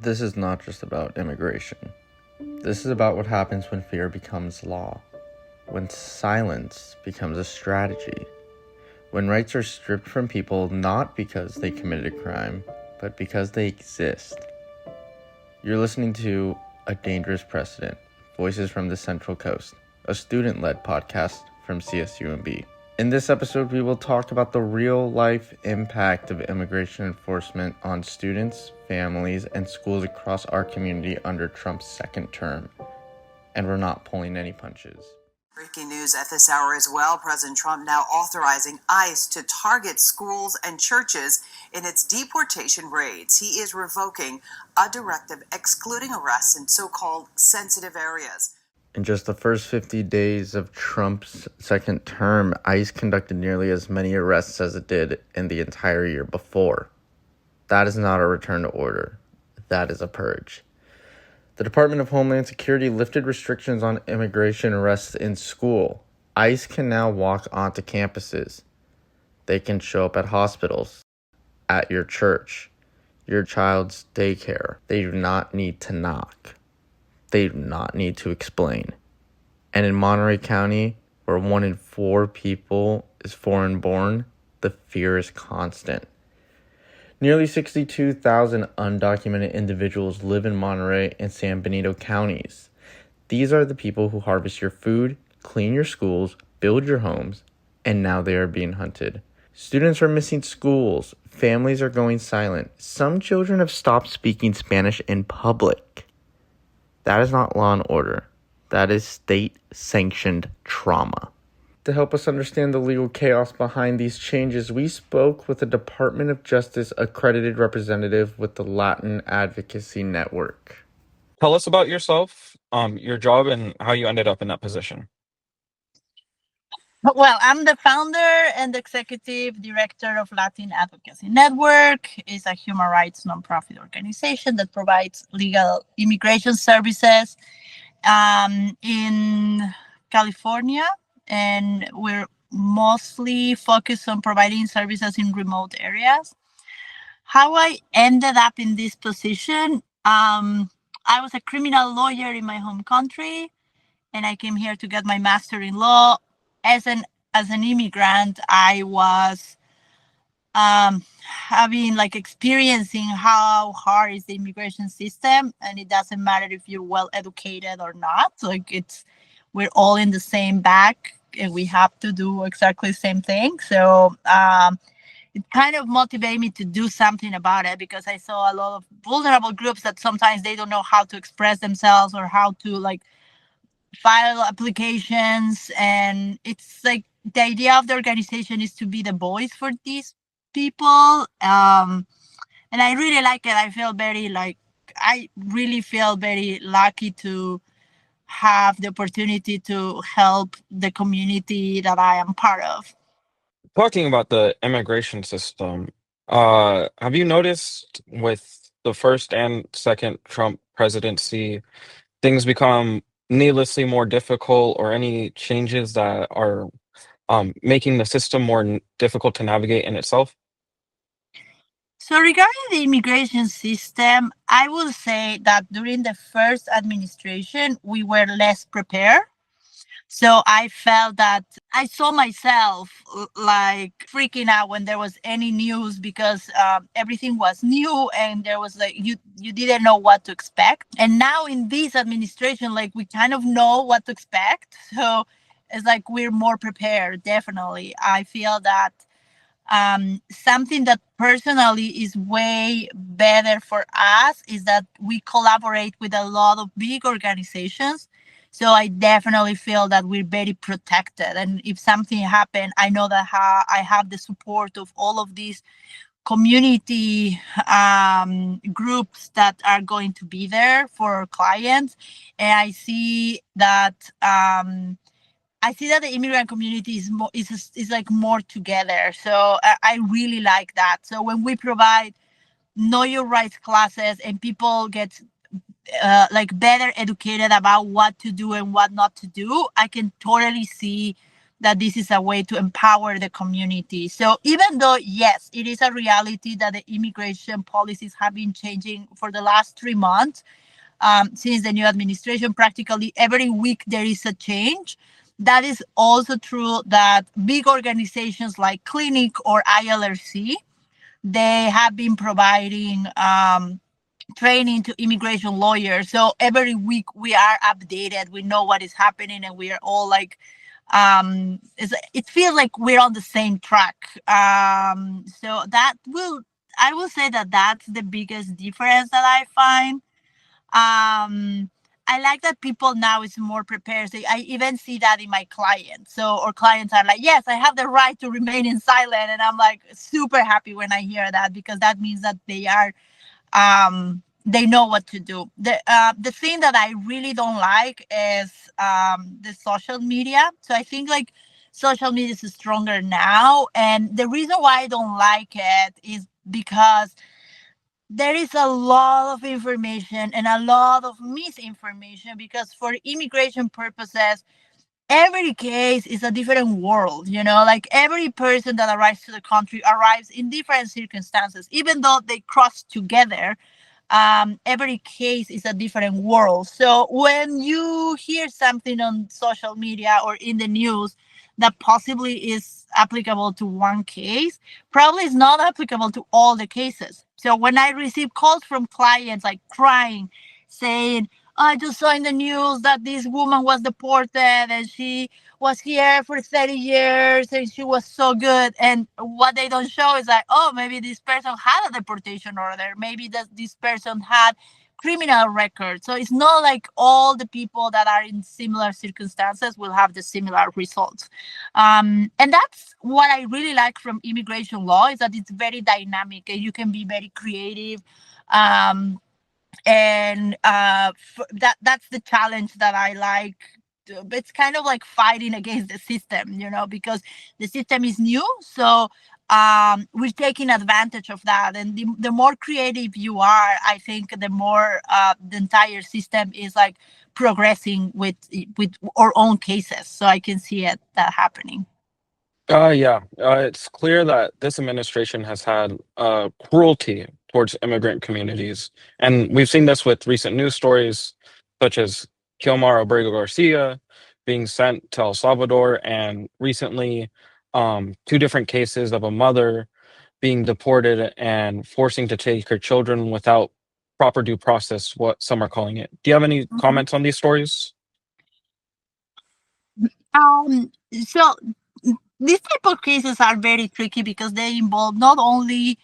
This is not just about immigration. This is about what happens when fear becomes law, when silence becomes a strategy, when rights are stripped from people not because they committed a crime, but because they exist. You're listening to A Dangerous Precedent, Voices from the Central Coast, a student-led podcast from CSUMB. In this episode, we will talk about the real-life impact of immigration enforcement on students, families, and schools across our community under Trump's second term. And we're not pulling any punches. Breaking news at this hour as well. President Trump now authorizing ICE to target schools and churches in its deportation raids. He is revoking a directive excluding arrests in so-called sensitive areas. In just the first 50 days of Trump's second term, ICE conducted nearly as many arrests as it did in the entire year before. That is not a return to order. That is a purge. The Department of Homeland Security lifted restrictions on immigration arrests in school. ICE can now walk onto campuses. They can show up at hospitals, at your church, your child's daycare. They do not need to knock. They do not need to explain. And in Monterey County, where 1 in 4 people is foreign-born, the fear is constant. Nearly 62,000 undocumented individuals live in Monterey and San Benito counties. These are the people who harvest your food, clean your schools, build your homes, and now they are being hunted. Students are missing schools. Families are going silent. Some children have stopped speaking Spanish in public. That is not law and order. That is state-sanctioned trauma. To help us understand the legal chaos behind these changes, we spoke with a Department of Justice accredited representative with the Latin Advocacy Network. Tell us about yourself, your job, and how you ended up in that position. Well, I'm the founder and executive director of Latin Advocacy Network. It's a human rights nonprofit organization that provides legal immigration services in California, and we're mostly focused on providing services in remote areas. How I ended up in this position, I was a criminal lawyer in my home country, and I came here to get my master in law. As an immigrant, I was experiencing how hard is the immigration system, and it doesn't matter if you're well educated or not. We're all in the same bag, and we have to do exactly the same thing. So it kind of motivated me to do something about it, because I saw a lot of vulnerable groups that sometimes they don't know how to express themselves or how to file applications, and it's the idea of the organization is to be the voice for these people, and I really like it. I really feel very lucky to have the opportunity to help the community that I am part of. Talking about the immigration system, have you noticed with the first and second Trump presidency, things become needlessly more difficult, or any changes that are making the system more difficult to navigate in itself? So regarding the immigration system, I will say that during the first administration, we were less prepared. So I felt that I saw myself freaking out when there was any news, because everything was new, and there was you didn't know what to expect. And now in this administration, we kind of know what to expect. So it's we're more prepared. Definitely. I feel that something that personally is way better for us is that we collaborate with a lot of big organizations. So I definitely feel that we're very protected. And if something happened, I know that I have the support of all of these community groups that are going to be there for our clients. And I see that the immigrant community is more together. So I really like that. So when we provide know your rights classes and people get better educated about what to do and what not to do, I can totally see that this is a way to empower the community. So even though, yes, it is a reality that the immigration policies have been changing for the last 3 months, since the new administration, practically every week there is a change. That is also true that big organizations like Clinic or ILRC, they have been providing training to immigration lawyers. So every week we are updated. We know what is happening, and we are all like, it feels like we're on the same track. So I will say that that's the biggest difference that I find. I like that people now is more prepared. So I even see that in my clients. So our clients are like, yes, I have the right to remain in silent. And I'm like super happy when I hear that, because that means that they know what to do. The thing that I really don't like is the social media. So I think like social media is stronger now. And the reason why I don't like it is because there is a lot of information and a lot of misinformation, because for immigration purposes, every case is a different world, like every person that arrives to the country arrives in different circumstances, even though they cross together. Every case is a different world. So when you hear something on social media or in the news that possibly is applicable to one case, probably is not applicable to all the cases. So when I receive calls from clients like crying, saying, I just saw in the news that this woman was deported and she was here for 30 years and she was so good. And what they don't show is like, oh, maybe this person had a deportation order. Maybe this person had criminal records. So it's not like all the people that are in similar circumstances will have the similar results. And that's what I really like from immigration law, is that it's very dynamic and you can be very creative. And that's the challenge that I like. It's kind of like fighting against the system, because the system is new. So we're taking advantage of that. And the more creative you are, I think the more the entire system is like progressing with our own cases. So I can see that happening. Yeah, it's clear that this administration has had cruelty towards immigrant communities. And we've seen this with recent news stories, such as Kilmar Abrego Garcia being sent to El Salvador, and recently, two different cases of a mother being deported and forcing to take her children without proper due process, what some are calling it. Do you have any Mhm. comments on these stories? So these type of cases are very tricky because they involve not only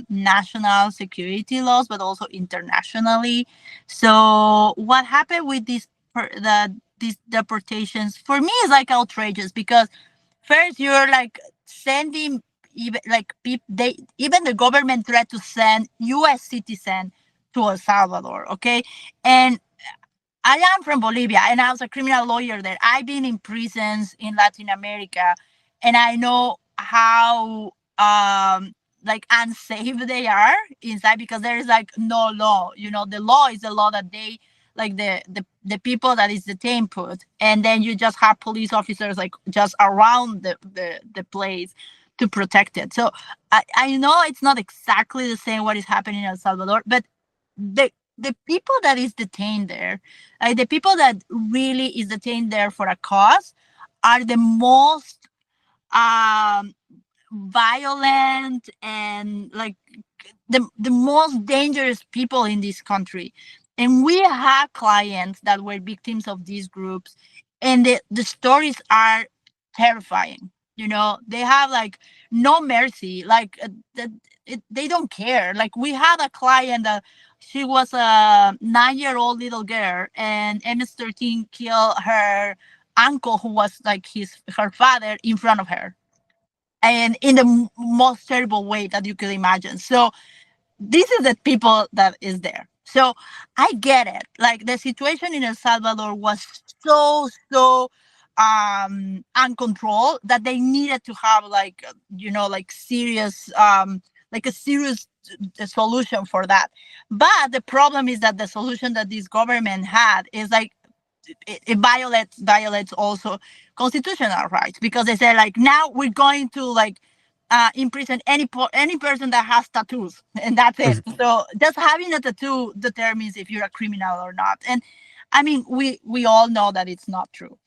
national security laws but also internationally. So what happened with these deportations for me is like outrageous, because first you're like sending, even like even the government tried to send U.S. citizen to El Salvador, okay, and I am from Bolivia and I was a criminal lawyer there. I've been in prisons in Latin America, and I know how like unsafe they are inside, because there is like no law. The law is the law that they like the people that is detained put, and then you just have police officers like just around the place to protect it. So I know it's not exactly the same what is happening in El Salvador, but the the people that is detained there, like the people that really is detained there for a cause, are the most um, violent and like the most dangerous people in this country. And we have clients that were victims of these groups, and the stories are terrifying. They have like no mercy, like they don't care. Like we had a client that she was a 9-year-old little girl, and MS-13 killed her uncle, who was like her father, in front of her, and in the most terrible way that you could imagine. So this is the people that is there. So I get it. Like the situation in El Salvador was so uncontrolled that they needed to have like like serious like a serious solution for that. But the problem is that the solution that this government had is like it violates also constitutional rights, because they say like now we're going to like imprison any person that has tattoos, and that's it. So just having a tattoo determines if you're a criminal or not. And I mean, we all know that it's not true.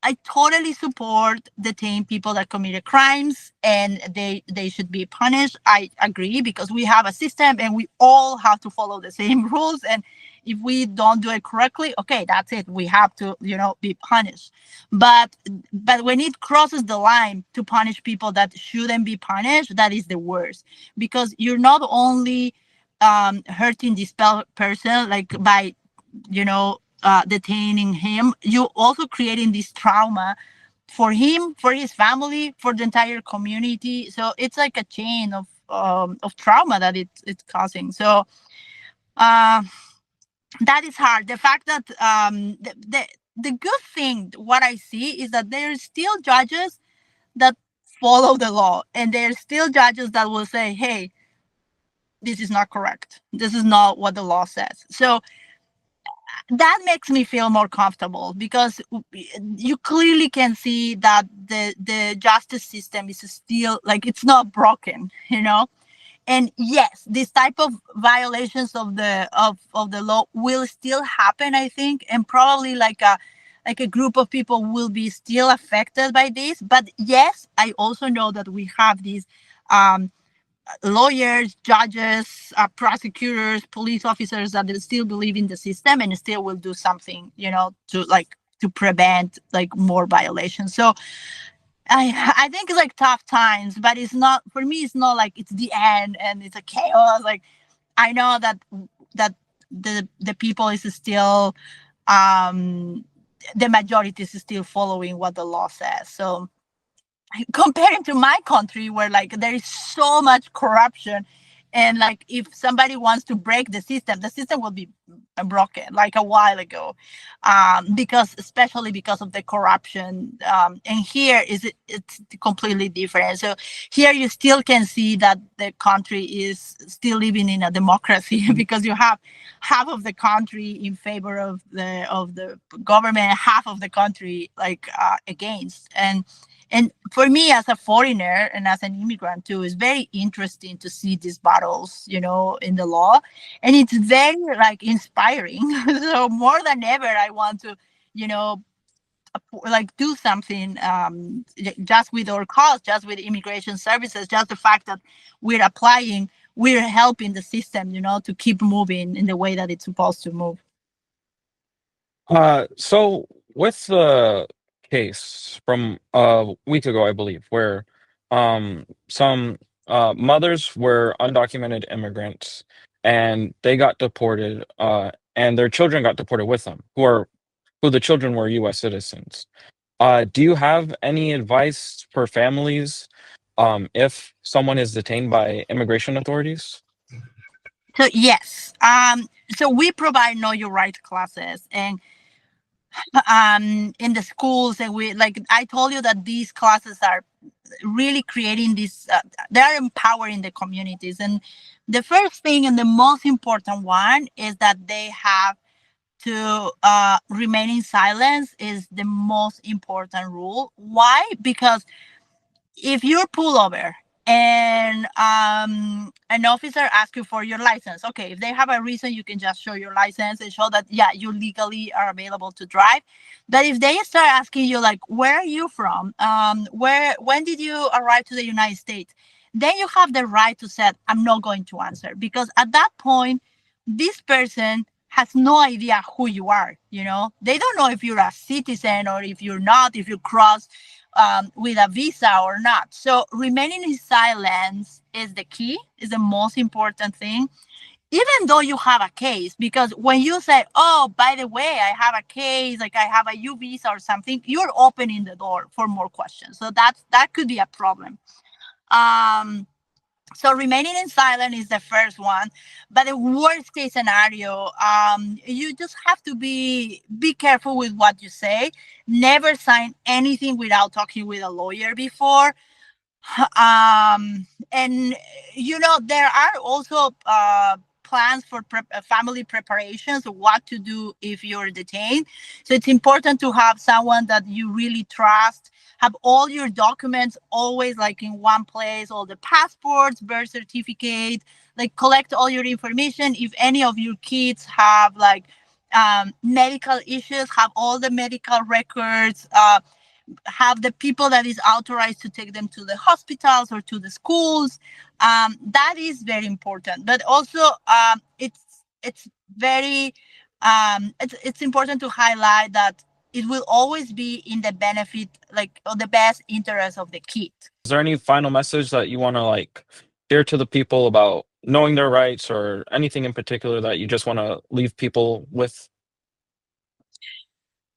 I totally support detain people that committed crimes, and they should be punished. I agree, because we have a system and we all have to follow the same rules. And if we don't do it correctly, okay, that's it. We have to, be punished. But when it crosses the line to punish people that shouldn't be punished, that is the worst, because you're not only hurting this person like by, detaining him, you also creating this trauma for him, for his family, for the entire community. So it's like a chain of trauma that it's causing. So uh, that is hard. The fact that the good thing, what I see, is that there's still judges that follow the law, and there's still judges that will say, hey, this is not correct, this is not what the law says. So that makes me feel more comfortable, because you clearly can see that the justice system is still like, it's not broken. And yes, this type of violations of the law will still happen, I think, and probably like a group of people will be still affected by this. But yes, I also know that we have these lawyers, judges, prosecutors, police officers that still believe in the system and still will do something, to prevent like more violations. So I think it's like tough times, but it's not, for me, it's not like it's the end and it's a chaos. Like, I know that the people is still the majority is still following what the law says. So comparing to my country, where like there is so much corruption, and like if somebody wants to break the system will be broken like a while ago, because especially because of the corruption. And here it's completely different. So here you still can see that the country is still living in a democracy because you have half of the country in favor of the government, half of the country like against. And for me, as a foreigner and as an immigrant too, it's very interesting to see these battles, in the law. And it's very like inspiring. So more than ever, I want to, like do something just with our cause, just with immigration services, just the fact that we're applying, we're helping the system, to keep moving in the way that it's supposed to move. So with the case from a week ago, I believe, where some mothers were undocumented immigrants and they got deported, and their children got deported with them, who the children were U.S. citizens. Do you have any advice for families if someone is detained by immigration authorities? So yes, so we provide Know Your Rights classes, and in the schools, and we, like I told you, that these classes are really creating this, they're empowering the communities. And the first thing and the most important one is that they have to remain in silence, is the most important rule. Why? Because if you're pulled over and an officer asks you for your license, okay, if they have a reason, you can just show your license and show that, yeah, you legally are available to drive. But if they start asking you, like, where are you from? When did you arrive to the United States? Then you have the right to say, I'm not going to answer, because at that point, this person has no idea who you are. They don't know if you're a citizen or if you're not, if you cross with a visa or not. So remaining in silence is the key, is the most important thing, even though you have a case. Because when you say, oh, by the way, I have a case, like I have a U visa or something, you're opening the door for more questions. So that could be a problem. So remaining in silent is the first one. But the worst case scenario, you just have to be careful with what you say. Never sign anything without talking with a lawyer before. And there are also plans for family preparations, what to do if you're detained. So it's important to have someone that you really trust, have all your documents always like in one place, all the passports, birth certificate, like collect all your information. If any of your kids have like medical issues, have all the medical records, have the people that is authorized to take them to the hospitals or to the schools. That is very important. But also, it's very it's important to highlight that it will always be in the benefit, like, of the best interest of the kid. Is there any final message that you want to like share to the people about knowing their rights, or anything in particular that you just want to leave people with?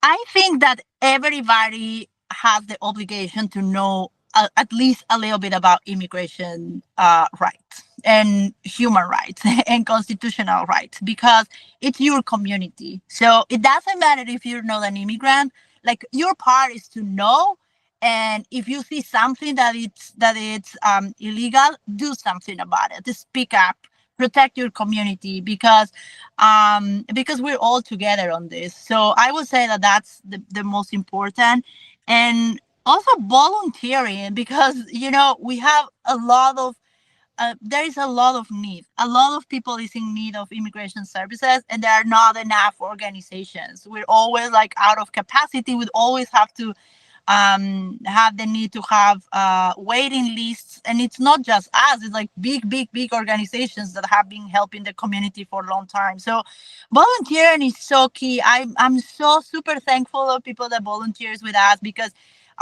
I think that everybody has the obligation to know at least a little bit about immigration rights and human rights and constitutional rights, because it's your community. So it doesn't matter if you're not an immigrant. Like, your part is to know, and if you see something that it's illegal, do something about it. To speak up, protect your community, because we're all together on this. So I would say that that's the most important. And also volunteering, because we have a lot of there is a lot of need. A lot of people is in need of immigration services, and there are not enough organizations. We're always like out of capacity. We always have to have the need to have waiting lists. And it's not just us, it's like big organizations that have been helping the community for a long time. So volunteering is so key. I'm so super thankful of people that volunteers with us, because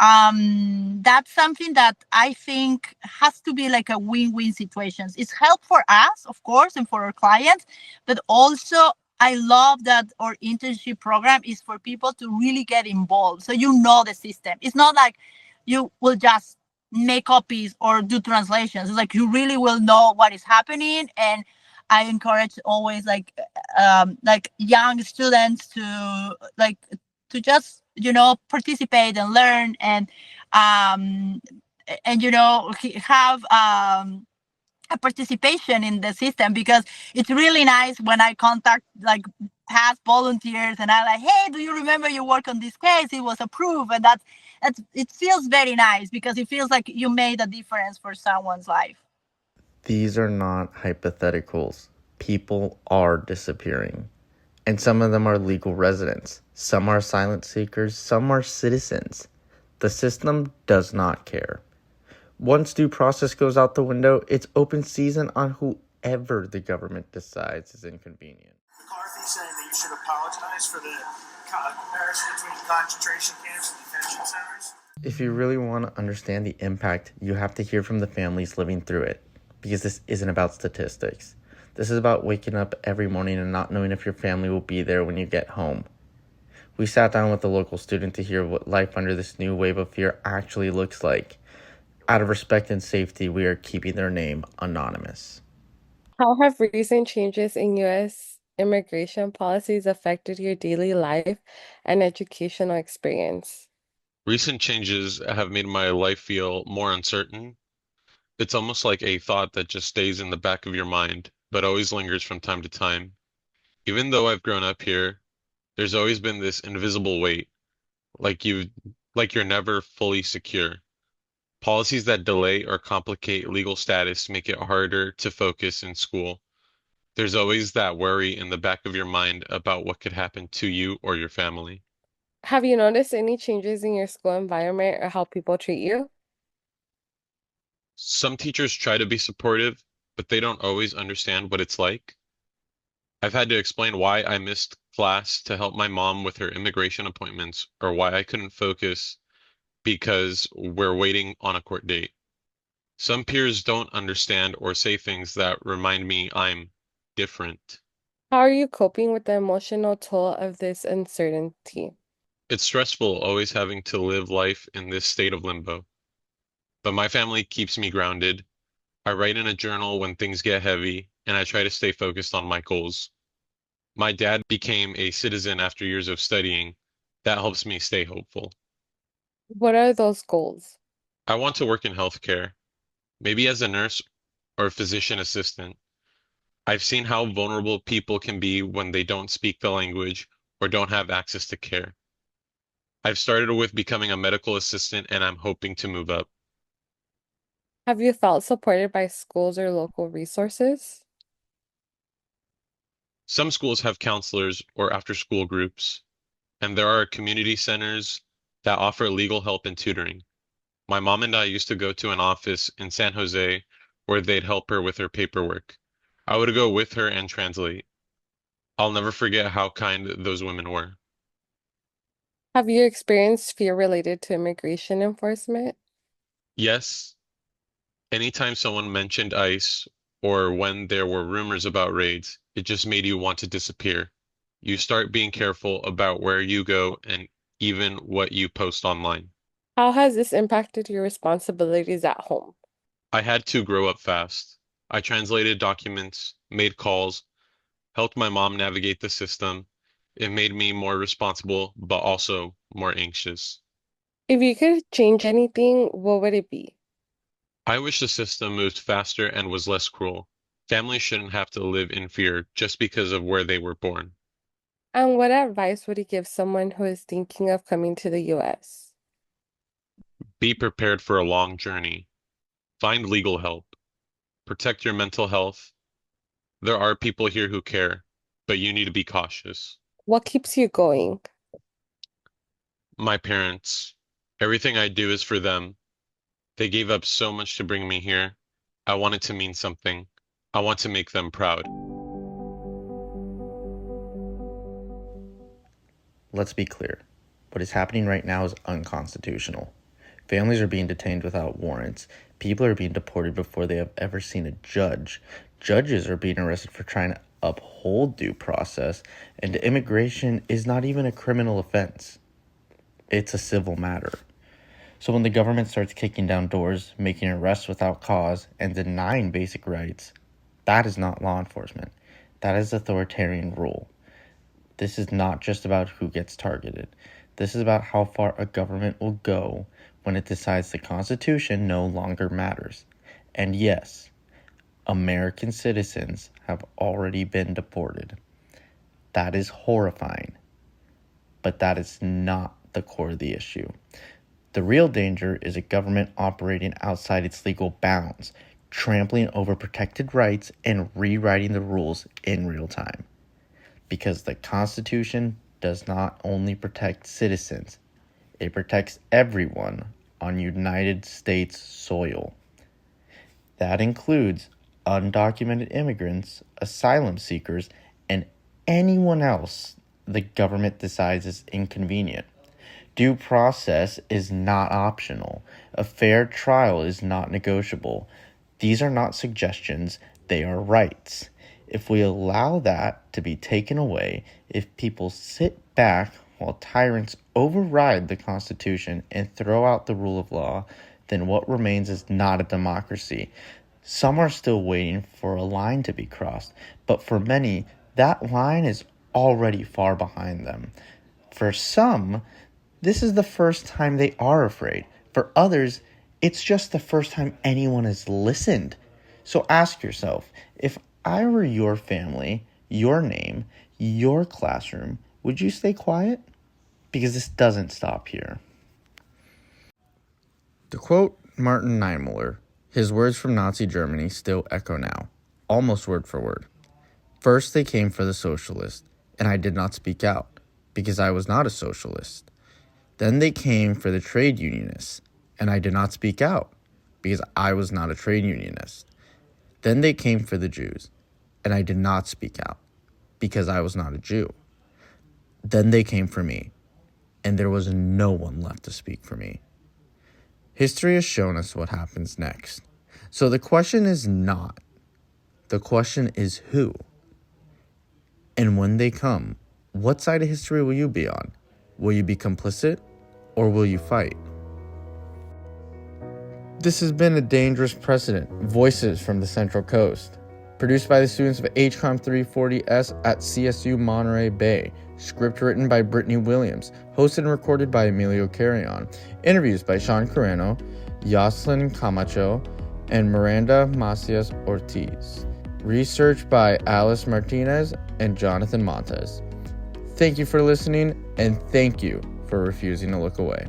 that's something that I think has to be like a win-win situations. It's help for us, of course, and for our clients, but also I love that our internship program is for people to really get involved. So the system. It's not like you will just make copies or do translations. It's like you really will know what is happening. And I encourage always like young students to just participate and learn, and have a participation in the system, because it's really nice when I contact like past volunteers and I'm like, hey, do you remember you work on this case? It was approved. And that's it feels very nice, because it feels like you made a difference for someone's life. These are not hypotheticals. People are disappearing. And some of them are legal residents. Some are asylum seekers. Some are citizens. The system does not care. Once due process goes out the window, it's open season on whoever the government decides is inconvenient. McCarthy saying that you should apologize for the comparison between concentration camps and detention centers. If you really want to understand the impact, you have to hear from the families living through it, because this isn't about statistics. This is about waking up every morning and not knowing if your family will be there when you get home. We sat down with a local student to hear what life under this new wave of fear actually looks like. Out of respect and safety, we are keeping their name anonymous. How have recent changes in U.S. immigration policies affected your daily life and educational experience? Recent changes have made my life feel more uncertain. It's almost like a thought that just stays in the back of your mind, but always lingers from time to time. Even though I've grown up here, there's always been this invisible weight, like you're never fully secure. Policies that delay or complicate legal status make it harder to focus in school. There's always that worry in the back of your mind about what could happen to you or your family. Have you noticed any changes in your school environment or how people treat you? Some teachers try to be supportive, but they don't always understand what it's like. I've had to explain why I missed class to help my mom with her immigration appointments, or why I couldn't focus because we're waiting on a court date. Some peers don't understand or say things that remind me I'm different. How are you coping with the emotional toll of this uncertainty? It's stressful always having to live life in this state of limbo, but my family keeps me grounded. I write in a journal when things get heavy, and I try to stay focused on my goals. My dad became a citizen after years of studying. That helps me stay hopeful. What are those goals? I want to work in healthcare, maybe as a nurse or a physician assistant. I've seen how vulnerable people can be when they don't speak the language or don't have access to care. I've started with becoming a medical assistant and I'm hoping to move up. Have you felt supported by schools or local resources? Some schools have counselors or after-school groups, and there are community centers that offer legal help and tutoring. My mom and I used to go to an office in San Jose where they'd help her with her paperwork. I would go with her and translate. I'll never forget how kind those women were. Have you experienced fear related to immigration enforcement? Yes, anytime someone mentioned ICE or when there were rumors about raids, it just made you want to disappear. You start being careful about where you go and even what you post online. How has this impacted your responsibilities at home? I had to grow up fast. I translated documents, made calls, helped my mom navigate the system. It made me more responsible, but also more anxious. If you could change anything, what would it be? I wish the system moved faster and was less cruel. Families shouldn't have to live in fear just because of where they were born. And what advice would you give someone who is thinking of coming to the US? Be prepared for a long journey. Find legal help. Protect your mental health. There are people here who care, but you need to be cautious. What keeps you going? My parents, everything I do is for them. They gave up so much to bring me here. I want it to mean something. I want to make them proud. Let's be clear. What is happening right now is unconstitutional. Families are being detained without warrants. People are being deported before they have ever seen a judge. Judges are being arrested for trying to uphold due process. And immigration is not even a criminal offense. It's a civil matter. So when the government starts kicking down doors, making arrests without cause, and denying basic rights, that is not law enforcement. That is authoritarian rule. This is not just about who gets targeted. This is about how far a government will go when it decides the Constitution no longer matters. And yes, American citizens have already been deported. That is horrifying. But that is not the core of the issue. The real danger is a government operating outside its legal bounds, trampling over protected rights and rewriting the rules in real time. Because the Constitution does not only protect citizens, it protects everyone on United States soil. That includes undocumented immigrants, asylum seekers, and anyone else the government decides is inconvenient. Due process is not optional. A fair trial is not negotiable. These are not suggestions, they are rights. If we allow that to be taken away, if people sit back while tyrants override the Constitution and throw out the rule of law, then what remains is not a democracy. Some are still waiting for a line to be crossed, but for many, that line is already far behind them. For some, this is the first time they are afraid. For others, it's just the first time anyone has listened. So ask yourself, if I were your family, your name, your classroom, would you stay quiet? Because this doesn't stop here. To quote Martin Niemöller, his words from Nazi Germany still echo now, almost word for word. First they came for the socialists, and I did not speak out, because I was not a socialist. Then they came for the trade unionists, and I did not speak out, because I was not a trade unionist. Then they came for the Jews, and I did not speak out, because I was not a Jew. Then they came for me, and there was no one left to speak for me. History has shown us what happens next. So the question is not. The question is who. And when they come, what side of history will you be on? Will you be complicit, or will you fight? This has been a Dangerous Precedent, Voices from the Central Coast. Produced by the students of HCOM 340S at CSU Monterey Bay. Script written by Brittney Williams. Hosted and recorded by Emilio Carreon. Interviews by Sean Carreno, Yoselin Camacho, and Miranda Macias Ortiz. Research by Alize Martinez and Jonathan Montes. Thank you for listening, and thank you for refusing to look away.